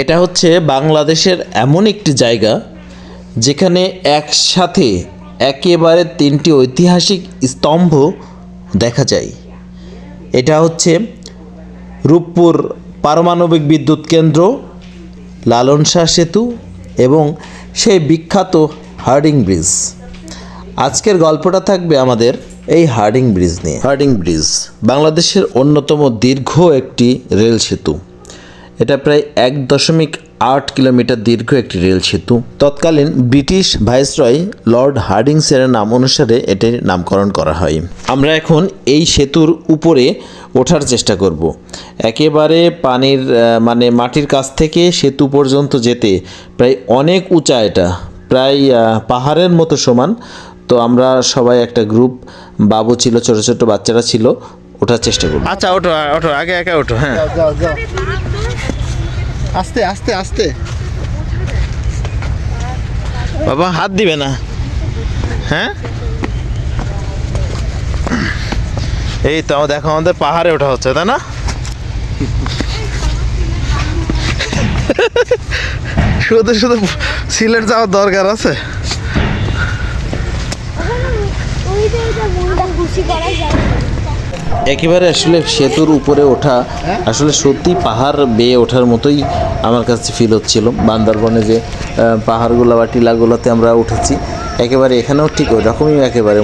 এটা হচ্ছে বাংলাদেশের এমন একটি জায়গা যেখানে একসাথে একেবারে তিনটি ঐতিহাসিক স্তম্ভ দেখা যায়। এটা হচ্ছে রূপপুর পারমাণবিক বিদ্যুৎ কেন্দ্র, লালন শাহ সেতু এবং সেই বিখ্যাত হার্ডিং ব্রিজ। আজকের গল্পটা থাকবে আমাদের এই হার্ডিং ব্রিজ নিয়ে। হার্ডিং ব্রিজ বাংলাদেশের অন্যতম দীর্ঘ একটি রেল সেতু। এটা প্রায় 1.8 কিলোমিটার দীর্ঘ একটি রেল সেতু। তৎকালীন ব্রিটিশ ভাইসরয় লর্ড হার্ডিংসের নাম অনুসারে এটির নামকরণ করা হয়। আমরা এখন এই সেতুর উপরে ওঠার চেষ্টা করব। একেবারে পানির মাটির কাছ থেকে সেতু পর্যন্ত যেতে প্রায় অনেক উঁচা, এটা প্রায় পাহাড়ের মতো সমান। তো আমরা সবাই একটা গ্রুপ, বাবু ছিল, ছোট ছোট বাচ্চারা ছিল, ওঠার চেষ্টা করব। আচ্ছা ওঠো ওঠো, আগে একা ওঠো। হ্যাঁ আস্তে আস্তে আস্তে বাবা, হাত দিবে না। হ্যাঁ এই তো দেখো আমাদের পাহাড়ে ওঠা হচ্ছে, তাই না? শুধু শুধু সিলেট যাওয়ার দরকার আছে? একেবারে আসলে সেতুর উপরে ওঠা আসলে সত্যি পাহাড় বেয়ে ওঠার মতোই আমার কাছে ফিল হচ্ছিল। বান্দরবনে যে পাহাড়গুলো বা টিলাগুলোতে আমরা উঠেছি, একেবারে এখানেও ঠিক ওই রকমই একেবারে।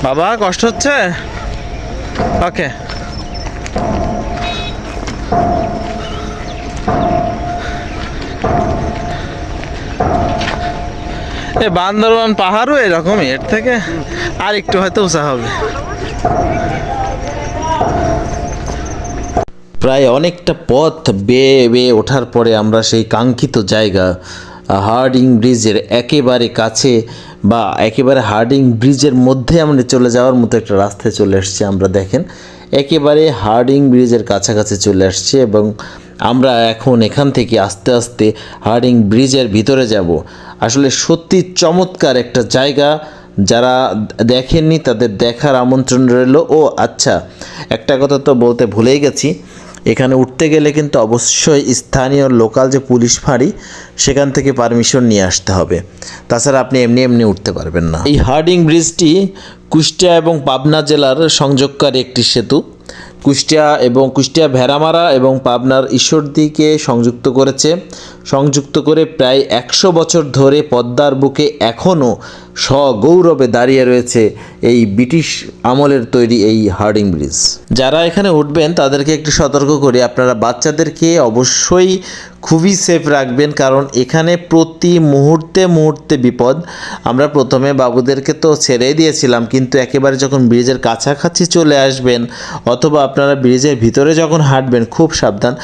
বাবা কষ্ট হচ্ছে? ওকে, এই বান্দরবান পাহাড়ও এরকমই, এর থেকে আর একটু হয়তো উঁচা হবে। প্রায় অনেকটা পথ বেয়ে বেয়ে ওঠার পরে আমরা সেই কাঙ্ক্ষিত জায়গা হার্ডিং ব্রিজের একেবারে কাছে বা একেবারে হার্ডিং ব্রিজের মধ্যে আমরা চলে যাওয়ার মতো একটা রাস্তায় চলে আসছি। আমরা দেখেন একেবারে হার্ডিং ব্রিজের কাছাকাছি চলে আসছে এবং আমরা এখন এখান থেকে আস্তে আস্তে হার্ডিং ব্রিজের ভিতরে যাব। আসলে সত্যি চমৎকার একটা জায়গা, যারা দেখেননি তাদের দেখার আমন্ত্রণ রইল। ও আচ্ছা, একটা কথা তো বলতে ভুলেই গেছি, এখানে উঠতে গেলে কিন্তু অবশ্যই স্থানীয় লোকাল যে পুলিশ ফাঁড়ি, সেখান থেকে পারমিশন নিয়ে আসতে হবে, তাছাড়া আপনি এমনি এমনি উঠতে পারবেন না। এই হার্ডিং ব্রিজটি কুষ্টিয়া এবং পাবনা জেলার সংযোগকারী একটি সেতু। কুষ্টিয়া ভেড়ামারা এবং পাবনার ঈশ্বরদীকে সংযুক্ত করে প্রায় 100 বছর ধরে পদ্মার বুকে এখনও সগৌরবে দাঁড়িয়ে রয়েছে এই ব্রিটিশ আমলের তৈরি এই হার্ডিং ব্রিজ। যারা এখানে উঠবেন তাদেরকে একটু সতর্ক করি, আপনারা বাচ্চাদেরকে অবশ্যই খুবই সেফ রাখবেন, কারণ এখানে প্রতি মুহূর্তে বিপদ। আমরা প্রথমে বাবুদেরকে তো ছেড়েই দিয়েছিলাম, কিন্তু একেবারে যখন ব্রিজের কাছাকাছি চলে আসবেন অথবা আপনারা ব্রিজের ভিতরে যখন হাঁটবেন, খুব সাবধান।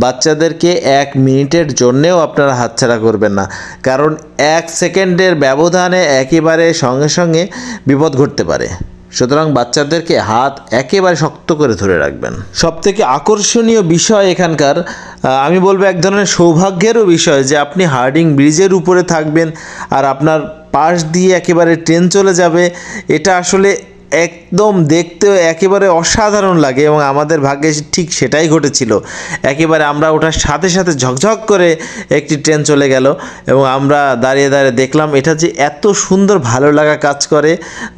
বাচ্চাদেরকে 1 মিনিটের জন্যেও আপনারা হাতছাড়া করবেন না, কারণ 1 সেকেন্ডের ব্যবধানে একেবারে সঙ্গে সঙ্গে বিপদ ঘটতে পারে। সুতরাং বাচ্চাদেরকে হাত একেবারে শক্ত করে ধরে রাখবেন। সবথেকে আকর্ষণীয় বিষয় এখানকার, আমি বলবো এক ধরনের সৌভাগ্যেরও বিষয়, যে আপনি হার্ডিং ব্রিজের উপরে থাকবেন আর আপনার পাশ দিয়ে একেবারে ট্রেন চলে যাবে। এটা আসলে একদম দেখতেও একেবারে অসাধারণ লাগে এবং আমাদের ভাগ্যে ঠিক সেটাই ঘটেছিল। একেবারে আমরা ওঠার সাথে সাথে ঝকঝক করে একটি ট্রেন চলে গেল এবং আমরা দাঁড়িয়ে দাঁড়িয়ে দেখলাম। এটা যে এত সুন্দর ভালো লাগা কাজ করে,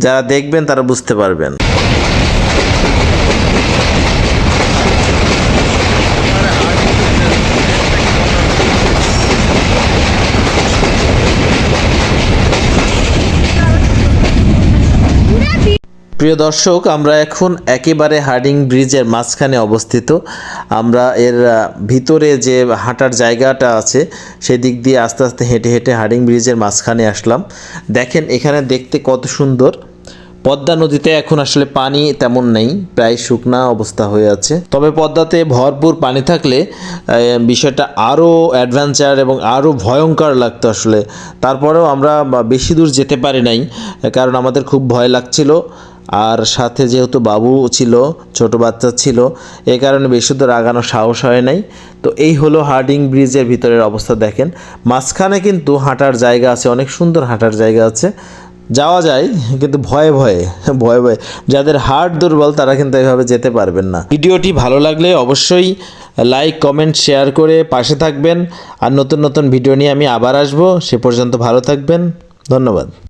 যারা দেখবেন তারা বুঝতে পারবেন। প্রিয় দর্শক, আমরা এখন একেবারে হার্ডিং ব্রিজের মাঝখানে অবস্থিত। আমরা এর ভিতরে যে হাঁটার জায়গাটা আছে সেদিক দিয়ে আস্তে আস্তে হেঁটে হেঁটে হার্ডিং ব্রিজের মাঝখানে আসলাম। দেখেন এখানে দেখতে কত সুন্দর। পদ্মা নদীতে এখন আসলে পানি তেমন নেই, প্রায় শুকনা অবস্থা হয়ে আছে। তবে পদ্মাতে ভরপুর পানি থাকলে বিষয়টা আরও অ্যাডভেঞ্চার এবং আরও ভয়ঙ্কর লাগতো আসলে। তারপরেও আমরা বেশি দূর যেতে পারি নাই, কারণ আমাদের খুব ভয় লাগছিল। আর সাথে যেহেতু বাবু ছিল, ছোট বাচ্চা ছিল, এই কারণে বেশি দূর আগানোর সাহস হয় নাই। তো এই হলো হার্ডিং ব্রিজের ভিতরের অবস্থা। দেখেন মাঝখানে কিন্তু হাঁটার জায়গা আছে, অনেক সুন্দর হাঁটার জায়গা আছে। যাওয়া যায় কিন্তু ভয়ে ভয়ে ভয়ে ভয়ে, যাদের হার্ট দুর্বল তারা কিন্তু এভাবে যেতে পারবেন না। ভিডিওটি ভালো লাগলে অবশ্যই লাইক কমেন্ট শেয়ার করে পাশে থাকবেন। আর নতুন নতুন ভিডিও নিয়ে আমি আবার আসবো, সে পর্যন্ত ভালো থাকবেন, ধন্যবাদ।